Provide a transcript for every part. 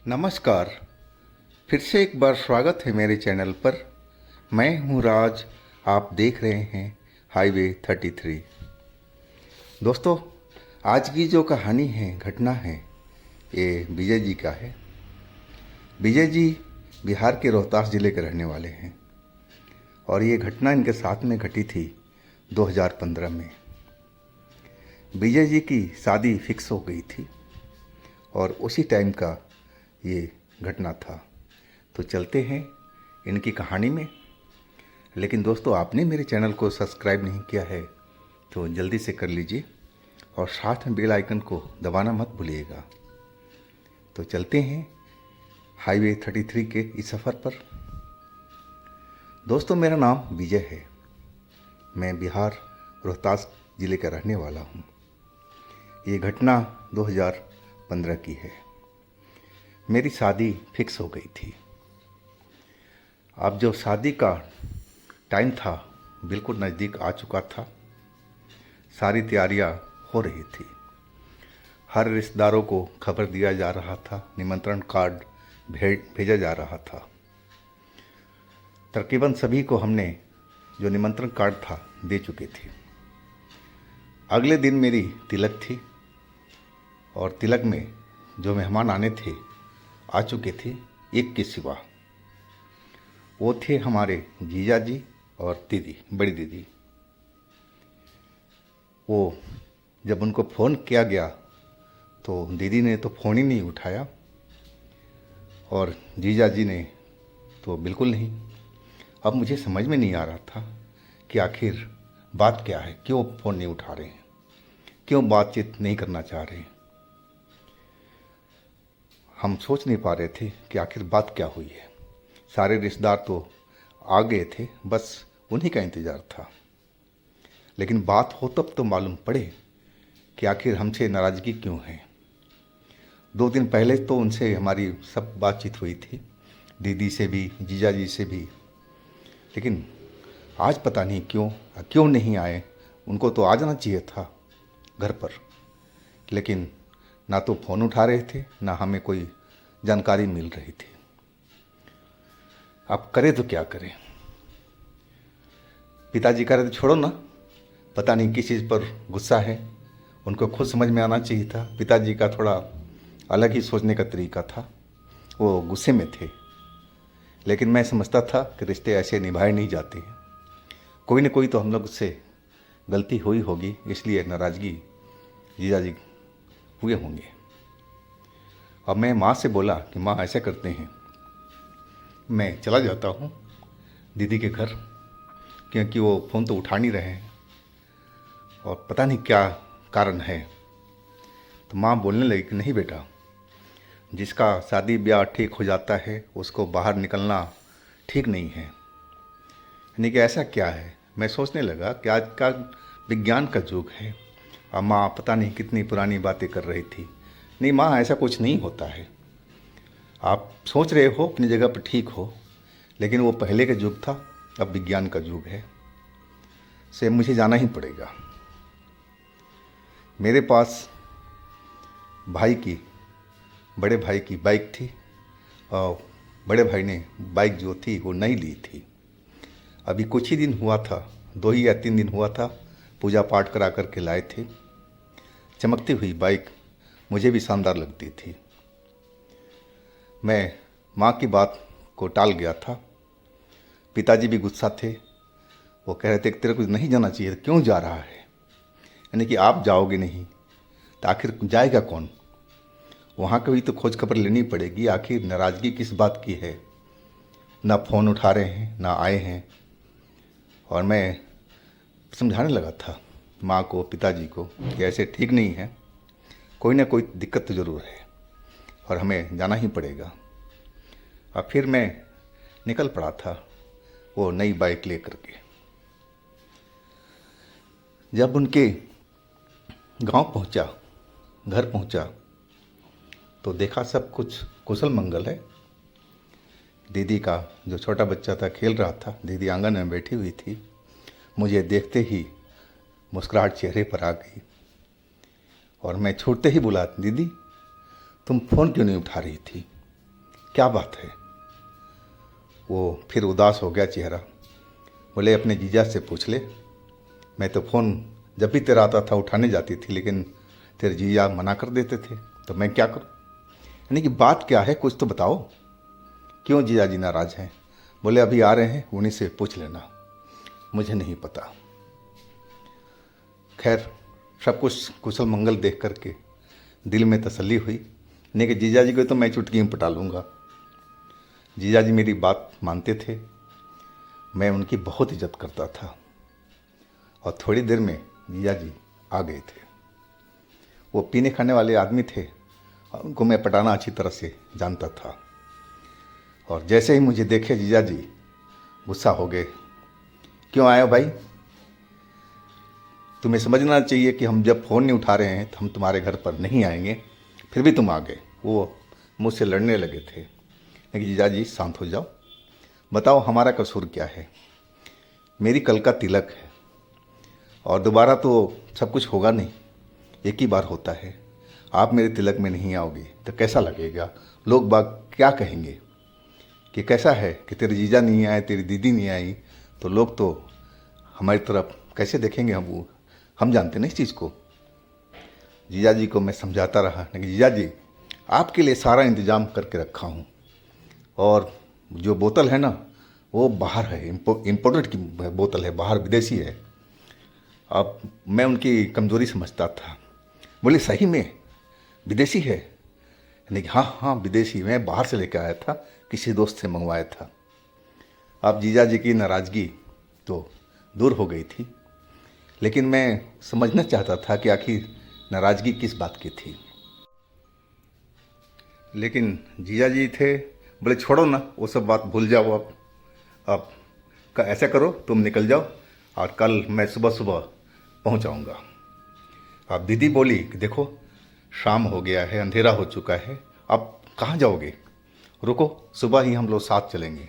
नमस्कार। फिर से एक बार स्वागत है मेरे चैनल पर। मैं हूं राज। आप देख रहे हैं हाईवे 33। दोस्तों, आज की जो कहानी है, घटना है, ये विजय जी का है। विजय जी बिहार के रोहतास ज़िले के रहने वाले हैं और ये घटना इनके साथ में घटी थी 2015 में। विजय जी की शादी फिक्स हो गई थी और उसी टाइम का ये घटना था। तो चलते हैं इनकी कहानी में। लेकिन दोस्तों, आपने मेरे चैनल को सब्सक्राइब नहीं किया है तो जल्दी से कर लीजिए और साथ में बेल आइकन को दबाना मत भूलिएगा। तो चलते हैं हाईवे 33 के इस सफ़र पर। दोस्तों, मेरा नाम विजय है। मैं बिहार रोहतास ज़िले का रहने वाला हूँ। ये घटना 2015 की है। मेरी शादी फिक्स हो गई थी। अब जो शादी का टाइम था बिल्कुल नज़दीक आ चुका था। सारी तैयारियां हो रही थी। हर रिश्तेदारों को खबर दिया जा रहा था, निमंत्रण कार्ड भेजा जा रहा था। तकरीबन सभी को हमने जो निमंत्रण कार्ड था दे चुके थे। अगले दिन मेरी तिलक थी और तिलक में जो मेहमान आने थे आ चुके थे, एक के सिवा। वो थे हमारे जीजा जी और दीदी, बड़ी दीदी। वो जब उनको फ़ोन किया गया तो दीदी ने तो फ़ोन ही नहीं उठाया और जीजा जी ने तो बिल्कुल नहीं। अब मुझे समझ में नहीं आ रहा था कि आखिर बात क्या है, क्यों फ़ोन नहीं उठा रहे हैं, क्यों बातचीत नहीं करना चाह रहे हैं। हम सोच नहीं पा रहे थे कि आखिर बात क्या हुई है। सारे रिश्तेदार तो आ गए थे, बस उन्हीं का इंतज़ार था। लेकिन बात हो तब तो मालूम पड़े कि आखिर हमसे नाराज़गी क्यों है। 2 दिन पहले तो उनसे हमारी सब बातचीत हुई थी, दीदी से भी, जीजा जी से भी। लेकिन आज पता नहीं क्यों नहीं आए। उनको तो आ जाना चाहिए था घर पर, लेकिन ना तो फ़ोन उठा रहे थे, ना हमें कोई जानकारी मिल रही थी। अब करें तो क्या करें। पिताजी कह रहे थे छोड़ो ना, पता नहीं किस चीज़ पर गुस्सा है। उनको खुद समझ में आना चाहिए था। पिताजी का थोड़ा अलग ही सोचने का तरीका था, वो गुस्से में थे। लेकिन मैं समझता था कि रिश्ते ऐसे निभाए नहीं जाते हैं। कोई न कोई तो हम लोग से गलती हुई होगी, इसलिए नाराज़गी जीजा जी हुए होंगे। अब मैं माँ से बोला कि माँ, ऐसा करते हैं, मैं चला जाता हूँ दीदी के घर, क्योंकि वो फ़ोन तो उठा नहीं रहे हैं और पता नहीं क्या कारण है। तो माँ बोलने लगी कि नहीं बेटा, जिसका शादी ब्याह ठीक हो जाता है उसको बाहर निकलना ठीक नहीं है। यानी कि ऐसा क्या है। मैं सोचने लगा कि आज का विज्ञान का युग है और माँ पता नहीं कितनी पुरानी बातें कर रही थी। नहीं माँ, ऐसा कुछ नहीं होता है। आप सोच रहे हो अपनी जगह पर ठीक हो, लेकिन वो पहले का युग था, अब विज्ञान का युग है, से मुझे जाना ही पड़ेगा। मेरे पास बड़े भाई की बाइक थी और बड़े भाई ने बाइक जो थी वो नई ली थी। अभी कुछ ही दिन हुआ था, 2 या 3 दिन हुआ था, पूजा पाठ करा करके लाए थे। चमकती हुई बाइक मुझे भी शानदार लगती थी। मैं माँ की बात को टाल गया था। पिताजी भी गुस्सा थे। वो कह रहे थे कि तेरे को नहीं जाना चाहिए, क्यों जा रहा है। यानी कि आप जाओगे नहीं तो आखिर जाएगा कौन। वहाँ की भी तो खोज खबर लेनी पड़ेगी, आखिर नाराज़गी किस बात की है। ना फ़ोन उठा रहे हैं, ना आए हैं। और मैं समझाने लगा था माँ को, पिताजी को कि ऐसे ठीक नहीं है, कोई ना कोई दिक्कत तो ज़रूर है और हमें जाना ही पड़ेगा। और फिर मैं निकल पड़ा था वो नई बाइक ले करके। जब उनके गांव पहुंचा, घर पहुंचा, तो देखा सब कुछ कुशल मंगल है। दीदी का जो छोटा बच्चा था खेल रहा था, दीदी आंगन में बैठी हुई थी। मुझे देखते ही मुस्कुराहट चेहरे पर आ गई और मैं छूटते ही बोला, दीदी तुम फ़ोन क्यों नहीं उठा रही थी। क्या बात है? वो फिर उदास हो गया चेहरा। बोले अपने जीजा से पूछ ले। मैं तो फ़ोन जब भी तेरा आता था उठाने जाती थी, लेकिन तेरे जीजा मना कर देते थे, तो मैं क्या करूं? यानी कि बात क्या है, कुछ तो बताओ। क्यों जीजा जी नाराज़ हैं? बोले अभी आ रहे हैं, उन्हीं से पूछ लेना। मुझे नहीं पता। खैर, सब कुछ कुशल मंगल देख करके दिल में तसल्ली हुई। नहीं कि जीजा जी को तो मैं चुटकी में पटा लूँगा। जीजा जी मेरी बात मानते थे, मैं उनकी बहुत इज्जत करता था। और थोड़ी देर में जीजा जी आ गए थे। वो पीने खाने वाले आदमी थे और उनको मैं पटाना अच्छी तरह से जानता था। और जैसे ही मुझे देखे जीजा जी गुस्सा हो गए। क्यों आए हो भाई? तुम्हें समझना चाहिए कि हम जब फ़ोन नहीं उठा रहे हैं तो हम तुम्हारे घर पर नहीं आएंगे, फिर भी तुम आ गए। वो मुझसे लड़ने लगे थे। लेकिन जीजा जी शांत हो जाओ, बताओ हमारा कसूर क्या है? मेरी कल का तिलक है और दोबारा तो सब कुछ होगा नहीं, एक ही बार होता है। आप मेरे तिलक में नहीं आओगे तो कैसा लगेगा? लोग बाग क्या कहेंगे कि कैसा है कि तेरे जीजा नहीं आए, तेरी दीदी नहीं आई, तो लोग तो हमारी तरफ कैसे देखेंगे? हम जानते नहीं इस चीज़ को। जीजा जी को मैं समझाता रहा, लेकिन जीजा जी आपके लिए सारा इंतज़ाम करके रखा हूँ, और जो बोतल है ना वो बाहर है, इम्पोर्टेड की बोतल है, बाहर विदेशी है। अब मैं उनकी कमज़ोरी समझता था। बोले सही में विदेशी है? यानी कि हाँ हाँ विदेशी, मैं बाहर से लेकर आया था, किसी दोस्त से मंगवाया था। अब जीजा जी की नाराज़गी तो दूर हो गई थी, लेकिन मैं समझना चाहता था कि आखिर नाराज़गी किस बात की थी। लेकिन जीजा जी थे, बोले छोड़ो ना वो सब बात, भूल जाओ। अब ऐसा करो, तुम निकल जाओ और कल मैं सुबह सुबह पहुंच जाऊंगा। अब दीदी बोली कि देखो शाम हो गया है, अंधेरा हो चुका है, अब कहाँ जाओगे? रुको, सुबह ही हम लोग साथ चलेंगे।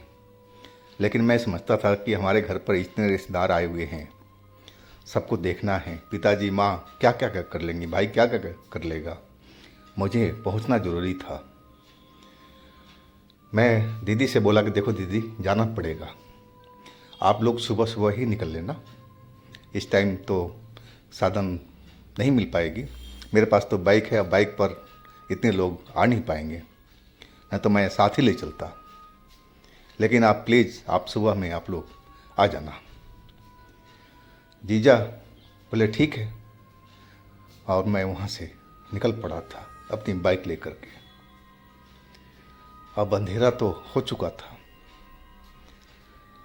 लेकिन मैं समझता था कि हमारे घर पर इतने रिश्तेदार आए हुए हैं, सबको देखना है। पिताजी माँ क्या क्या कर लेंगे, भाई क्या क्या कर लेगा, मुझे पहुंचना ज़रूरी था। मैं दीदी से बोला कि देखो दीदी जाना पड़ेगा, आप लोग सुबह सुबह ही निकल लेना, इस टाइम तो साधन नहीं मिल पाएगी। मेरे पास तो बाइक है, अब बाइक पर इतने लोग आ नहीं पाएंगे, नहीं तो मैं साथ ही ले चलता। लेकिन आप प्लीज़ आप सुबह में आप लोग आ जाना। जीजा बोले ठीक है, और मैं वहाँ से निकल पड़ा था अपनी बाइक लेकर के। अब अंधेरा तो हो चुका था,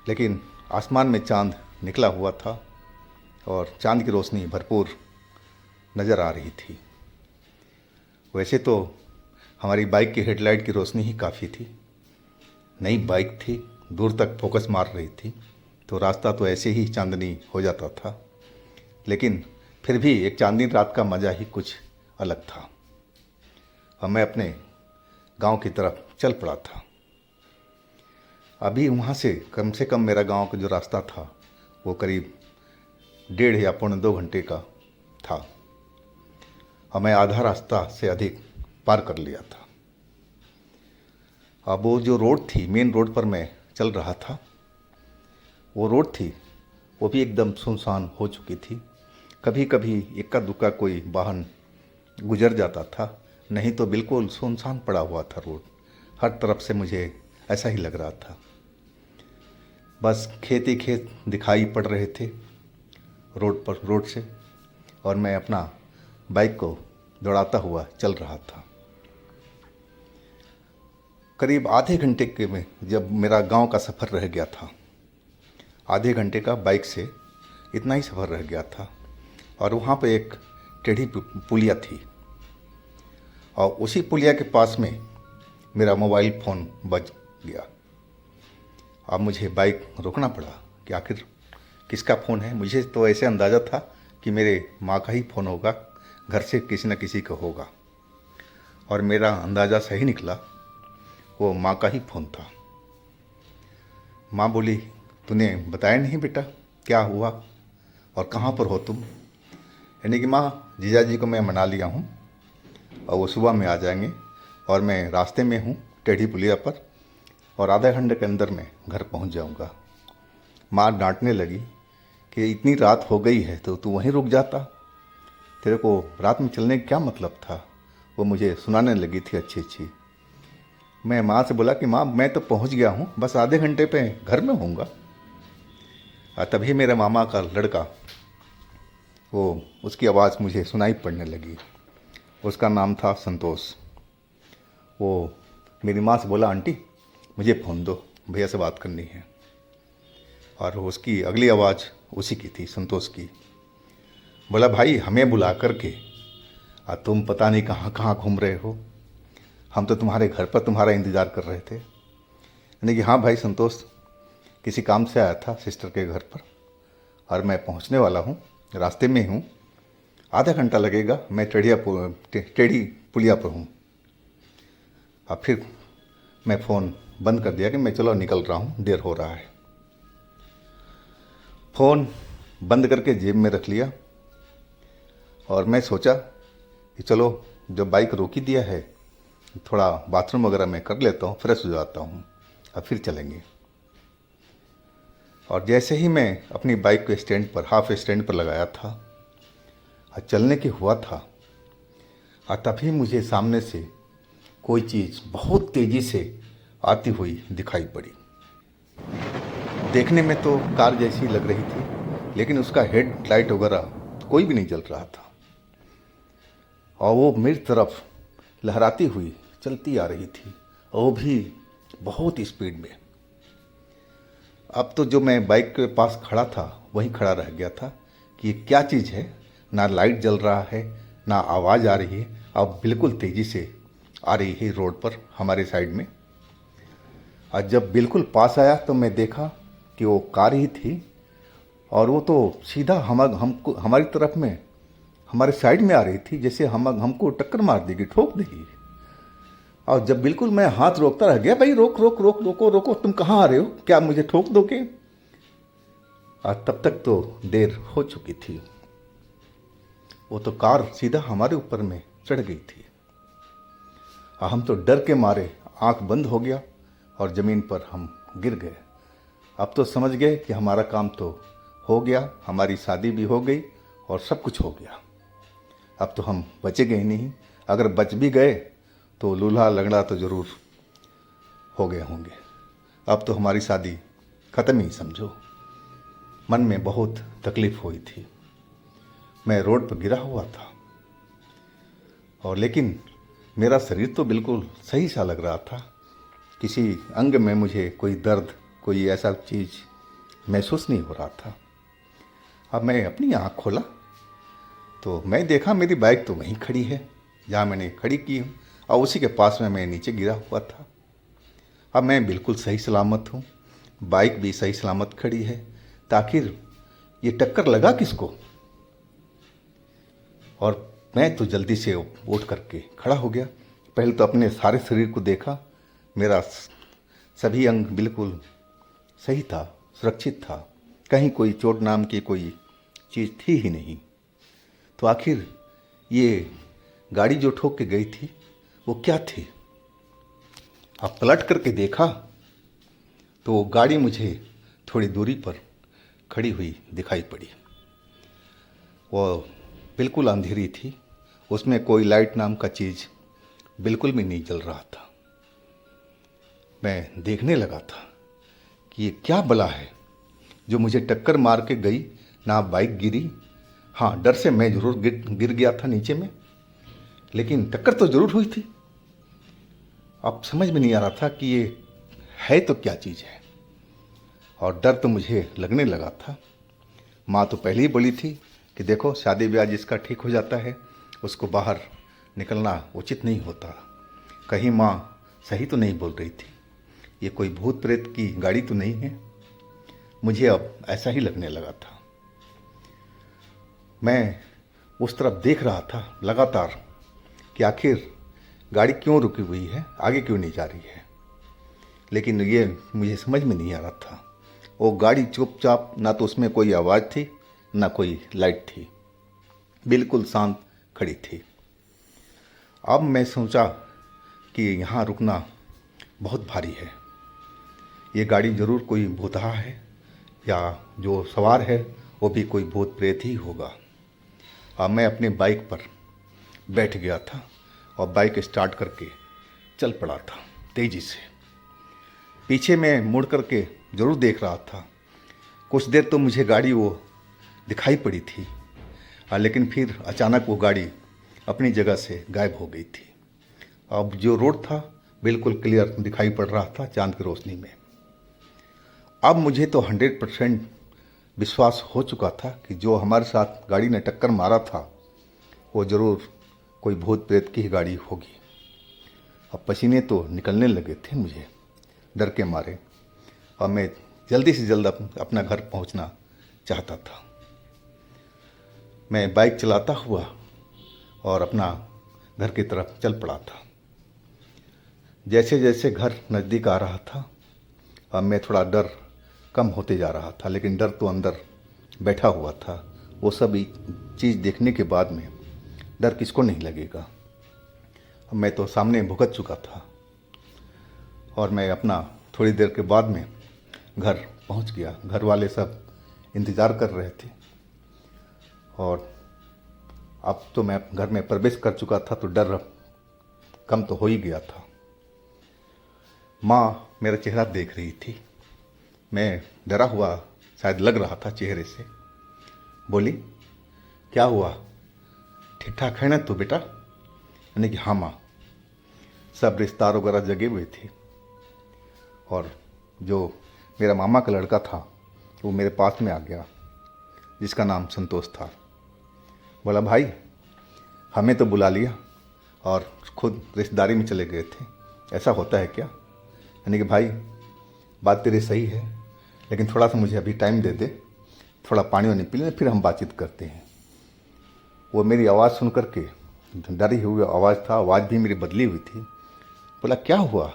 लेकिन आसमान में चांद निकला हुआ था और चांद की रोशनी भरपूर नज़र आ रही थी। वैसे तो हमारी बाइक की हेडलाइट की रोशनी ही काफ़ी थी, नई बाइक थी, दूर तक फोकस मार रही थी, तो रास्ता तो ऐसे ही चांदनी हो जाता था। लेकिन फिर भी एक चांदनी रात का मज़ा ही कुछ अलग था। और मैं अपने गांव की तरफ चल पड़ा था। अभी वहाँ से कम मेरा गांव का जो रास्ता था वो करीब 1.5 या 1.25 घंटे का था, और मैं आधा रास्ता से अधिक पार कर लिया था। अब वो जो रोड थी, मेन रोड पर मैं चल रहा था, वो रोड थी वो भी एकदम सुनसान हो चुकी थी। कभी कभी इक्का दुक्का कोई वाहन गुजर जाता था, नहीं तो बिल्कुल सुनसान पड़ा हुआ था रोड। हर तरफ से मुझे ऐसा ही लग रहा था, बस खेत ही खेत दिखाई पड़ रहे थे रोड से, और मैं अपना बाइक को दौड़ाता हुआ चल रहा था। करीब आधे घंटे के में जब मेरा गांव का सफ़र रह गया था, आधे घंटे का बाइक से इतना ही सफ़र रह गया था, और वहाँ पे एक टेढ़ी पुलिया थी, और उसी पुलिया के पास में मेरा मोबाइल फ़ोन बज गया। अब मुझे बाइक रोकना पड़ा कि आखिर किसका फ़ोन है। मुझे तो ऐसे अंदाज़ा था कि मेरे माँ का ही फ़ोन होगा, घर से किसी न किसी का होगा, और मेरा अंदाज़ा सही निकला, वो माँ का ही फ़ोन था। माँ बोली तूने बताया नहीं बेटा क्या हुआ और कहाँ पर हो तुम? यानी कि माँ जीजा जी को मैं मना लिया हूँ और वो सुबह में आ जाएंगे, और मैं रास्ते में हूँ, टेढ़ी पुलिया पर और आधे घंटे के अंदर मैं घर पहुंच जाऊंगा। माँ डांटने लगी कि इतनी रात हो गई है तो तू वहीं रुक जाता, तेरे को रात में चलने का क्या मतलब था। वो मुझे सुनाने लगी थी अच्छी अच्छी। मैं माँ से बोला कि माँ मैं तो पहुंच गया हूँ, बस आधे घंटे पे घर में होऊंगा। तभी मेरे मामा का लड़का, वो उसकी आवाज़ मुझे सुनाई पड़ने लगी। उसका नाम था संतोष। वो मेरी माँ से बोला, आंटी मुझे फ़ोन दो, भैया से बात करनी है। और उसकी अगली आवाज़ उसी की थी, संतोष की। बोला, भाई हमें बुला करके तुम पता नहीं कहाँ कहाँ घूम रहे हो, हम तो तुम्हारे घर पर तुम्हारा इंतज़ार कर रहे थे। यानी कि हाँ भाई संतोष, किसी काम से आया था सिस्टर के घर पर और मैं पहुंचने वाला हूं, रास्ते में हूं, आधा घंटा लगेगा, मैं टेढ़ी पुलिया पर हूं। अब फिर मैं फ़ोन बंद कर दिया कि मैं चलो निकल रहा हूं, देर हो रहा है। फ़ोन बंद करके जेब में रख लिया और मैं सोचा कि चलो जब बाइक रोक ही दिया है, थोड़ा बाथरूम वगैरह मैं कर लेता हूँ, फ्रेश हो जाता हूँ, अब फिर चलेंगे। और जैसे ही मैं अपनी बाइक को स्टैंड पर, हाफ स्टैंड पर लगाया था और चलने की हुआ था, और तभी मुझे सामने से कोई चीज़ बहुत तेज़ी से आती हुई दिखाई पड़ी। देखने में तो कार जैसी लग रही थी, लेकिन उसका हेड लाइट वगैरह कोई भी नहीं जल रहा था और वो मेरी तरफ लहराती हुई चलती आ रही थी, और वो भी बहुत स्पीड में। अब तो जो मैं बाइक के पास खड़ा था वहीं खड़ा रह गया था कि ये क्या चीज़ है, ना लाइट जल रहा है ना आवाज़ आ रही है, अब बिल्कुल तेज़ी से आ रही है रोड पर हमारे साइड में। और जब बिल्कुल पास आया तो मैं देखा कि वो कार ही थी और वो तो सीधा हमको हमारी तरफ में, हमारे साइड में आ रही थी, जैसे हमको टक्कर मार देगी, ठोक देगी। और जब बिल्कुल मैं हाथ रोकता रह गया, भाई रोक रोक रोक रोको रोको, तुम कहाँ आ रहे हो, क्या मुझे ठोक दोगे। और तब तक तो देर हो चुकी थी, वो तो कार सीधा हमारे ऊपर में चढ़ गई थी। और हम तो डर के मारे आंख बंद हो गया और ज़मीन पर हम गिर गए। अब तो समझ गए कि हमारा काम तो हो गया, हमारी शादी भी हो गई और सब कुछ हो गया। अब तो हम बचेंगे ही नहीं, अगर बच भी गए तो लूल्हा लंगड़ा तो ज़रूर हो गए होंगे। अब तो हमारी शादी ख़त्म ही समझो। मन में बहुत तकलीफ़ हुई थी। मैं रोड पर गिरा हुआ था और लेकिन मेरा शरीर तो बिल्कुल सही सा लग रहा था, किसी अंग में मुझे कोई दर्द, कोई ऐसा चीज़ महसूस नहीं हो रहा था। अब मैं अपनी आँख खोला तो मैं देखा मेरी बाइक तो वहीं खड़ी है जहाँ मैंने खड़ी की हूँ, और उसी के पास में मैं नीचे गिरा हुआ था। अब मैं बिल्कुल सही सलामत हूँ, बाइक भी सही सलामत खड़ी है, तो आखिर ये टक्कर लगा किसको। और मैं तो जल्दी से उठ करके खड़ा हो गया। पहले तो अपने सारे शरीर को देखा, मेरा सभी अंग बिल्कुल सही था, सुरक्षित था, कहीं कोई चोट नाम की कोई चीज़ थी ही नहीं। तो आखिर ये गाड़ी जो ठोक के गई थी वो क्या थी। अब पलट करके देखा तो वो गाड़ी मुझे थोड़ी दूरी पर खड़ी हुई दिखाई पड़ी। वो बिल्कुल अंधेरी थी, उसमें कोई लाइट नाम का चीज़ बिल्कुल भी नहीं जल रहा था। मैं देखने लगा था कि ये क्या बला है जो मुझे टक्कर मार के गई, ना बाइक गिरी। हाँ, डर से मैं ज़रूर गिर गया था नीचे में, लेकिन टक्कर तो ज़रूर हुई थी। अब समझ में नहीं आ रहा था कि ये है तो क्या चीज़ है, और डर तो मुझे लगने लगा था। माँ तो पहले ही बोली थी कि देखो शादी ब्याह जिसका ठीक हो जाता है उसको बाहर निकलना उचित नहीं होता। कहीं माँ सही तो नहीं बोल रही थी, ये कोई भूत प्रेत की गाड़ी तो नहीं है। मुझे अब ऐसा ही लगने लगा था। मैं उस तरफ देख रहा था लगातार कि आखिर गाड़ी क्यों रुकी हुई है, आगे क्यों नहीं जा रही है, लेकिन ये मुझे समझ में नहीं आ रहा था। वो गाड़ी चुपचाप, ना तो उसमें कोई आवाज़ थी ना कोई लाइट थी, बिल्कुल शांत खड़ी थी। अब मैं सोचा कि यहाँ रुकना बहुत भारी है। ये गाड़ी ज़रूर कोई भूतहा है या जो सवार है वो भी कोई भूत प्रेत ही होगा। मैं अपने बाइक पर बैठ गया था और बाइक स्टार्ट करके चल पड़ा था तेज़ी से। पीछे मैं मुड़ करके ज़रूर देख रहा था। कुछ देर तो मुझे गाड़ी वो दिखाई पड़ी थी, लेकिन फिर अचानक वो गाड़ी अपनी जगह से गायब हो गई थी। अब जो रोड था बिल्कुल क्लियर दिखाई पड़ रहा था चांद की रोशनी में। अब मुझे तो 100% विश्वास हो चुका था कि जो हमारे साथ गाड़ी ने टक्कर मारा था वो ज़रूर कोई भूत प्रेत की ही गाड़ी होगी। अब पसीने तो निकलने लगे थे मुझे डर के मारे, और मैं जल्दी से जल्द अपना घर पहुंचना चाहता था। मैं बाइक चलाता हुआ और अपना घर की तरफ चल पड़ा था। जैसे जैसे घर नज़दीक आ रहा था अब मैं थोड़ा डर कम होते जा रहा था, लेकिन डर तो अंदर बैठा हुआ था। वो सब चीज़ देखने के बाद में डर किसको नहीं लगेगा। अब मैं तो सामने भुगत चुका था और मैं अपना थोड़ी देर के बाद में घर पहुंच गया। घर वाले सब इंतज़ार कर रहे थे और अब तो मैं घर में प्रवेश कर चुका था तो डर कम तो हो ही गया था। माँ मेरा चेहरा देख रही थी। मैं डरा हुआ शायद लग रहा था चेहरे से। बोली, क्या हुआ, ठीक ठाक है ना तू बेटा? मैंने कि हाँ माँ। सब रिश्तेदार वगैरह जगे हुए थे और जो मेरा मामा का लड़का था वो मेरे पास में आ गया, जिसका नाम संतोष था। बोला, भाई हमें तो बुला लिया और खुद रिश्तेदारी में चले गए थे, ऐसा होता है क्या? यानी कि भाई बात तेरी सही है, लेकिन थोड़ा सा मुझे अभी टाइम दे दे, थोड़ा पानी वानी पी लें, फिर हम बातचीत करते हैं। वो मेरी आवाज़ सुन करके, डरी हुई आवाज़ था, आवाज़ भी मेरी बदली हुई थी। बोला, क्या हुआ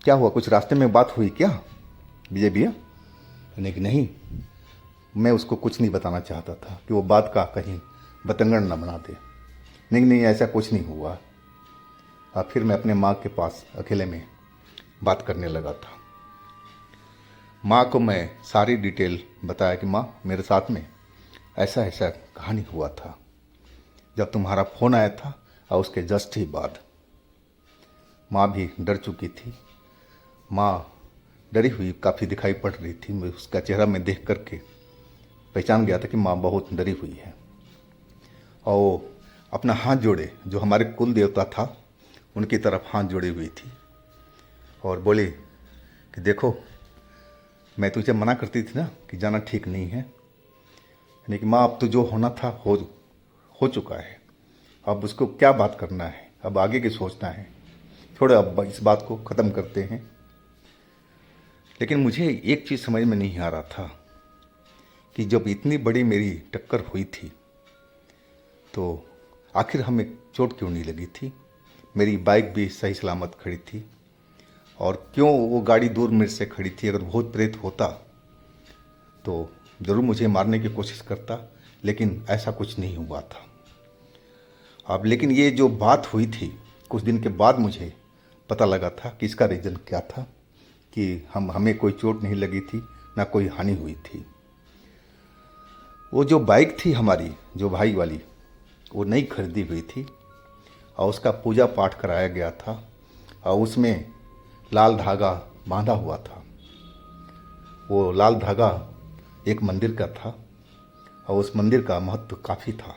क्या हुआ, कुछ रास्ते में बात हुई क्या विजय भैया? यानी कि नहीं, मैं उसको कुछ नहीं बताना चाहता था कि वो बात का कहीं बतंगड़ न बना दे। नहीं नहीं, ऐसा कुछ नहीं हुआ। फिर मैं अपने माँ के पास अकेले में बात करने लगा था। माँ को मैं सारी डिटेल बताया कि माँ मेरे साथ में ऐसा ऐसा कहानी हुआ था जब तुम्हारा फ़ोन आया था और उसके जस्ट ही बाद। माँ भी डर चुकी थी। माँ डरी हुई काफ़ी दिखाई पड़ रही थी। मैं उसका चेहरा में देख करके पहचान गया था कि माँ बहुत डरी हुई है। और वो अपना हाथ जोड़े, जो हमारे कुल देवता था उनकी तरफ हाथ जोड़ी हुई थी और बोली कि देखो, मैं तुझे मना करती थी ना कि जाना ठीक नहीं है। यानी कि माँ अब तो जो होना था हो चुका है, अब उसको क्या बात करना है, अब आगे की सोचना है, थोड़ा अब इस बात को ख़त्म करते हैं। लेकिन मुझे एक चीज़ समझ में नहीं आ रहा था कि जब इतनी बड़ी मेरी टक्कर हुई थी तो आखिर हमें चोट क्यों नहीं लगी थी? मेरी बाइक भी सही सलामत खड़ी थी और क्यों वो गाड़ी दूर मेरे से खड़ी थी? अगर भूत प्रेत होता तो ज़रूर मुझे मारने की कोशिश करता, लेकिन ऐसा कुछ नहीं हुआ था। अब लेकिन ये जो बात हुई थी कुछ दिन के बाद मुझे पता लगा था कि इसका रीज़न क्या था, कि हमें कोई चोट नहीं लगी थी, ना कोई हानि हुई थी। वो जो बाइक थी हमारी, जो भाई वाली, वो नई खरीदी हुई थी और उसका पूजा पाठ कराया गया था और उसमें लाल धागा बांधा हुआ था। वो लाल धागा एक मंदिर का था और उस मंदिर का महत्व काफ़ी था।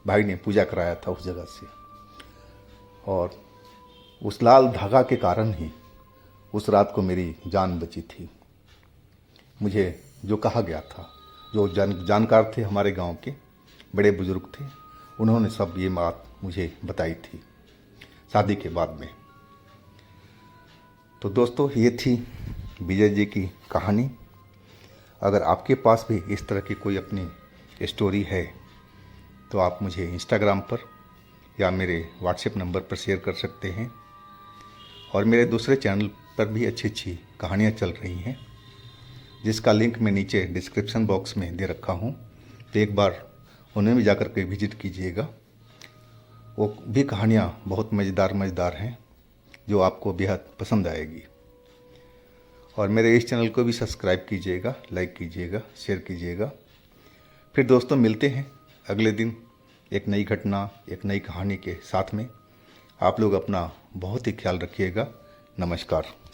भाई ने पूजा कराया था उस जगह से और उस लाल धागा के कारण ही उस रात को मेरी जान बची थी। मुझे जो कहा गया था, जो जानकार थे हमारे गांव के, बड़े बुजुर्ग थे, उन्होंने सब ये बात मुझे बताई थी शादी के बाद में। तो दोस्तों, ये थी विजय जी की कहानी। अगर आपके पास भी इस तरह की कोई अपनी स्टोरी है तो आप मुझे इंस्टाग्राम पर या मेरे व्हाट्सएप नंबर पर शेयर कर सकते हैं। और मेरे दूसरे चैनल पर भी अच्छी अच्छी कहानियाँ चल रही हैं, जिसका लिंक मैं नीचे डिस्क्रिप्शन बॉक्स में दे रखा हूँ, तो एक बार उन्हें भी जाकर के विजिट कीजिएगा। वो भी कहानियाँ बहुत मज़ेदार हैं, जो आपको बेहद पसंद आएगी। और मेरे इस चैनल को भी सब्सक्राइब कीजिएगा, लाइक कीजिएगा, शेयर कीजिएगा। फिर दोस्तों मिलते हैं अगले दिन एक नई घटना, एक नई कहानी के साथ में। आप लोग अपना बहुत ही ख्याल रखिएगा। नमस्कार।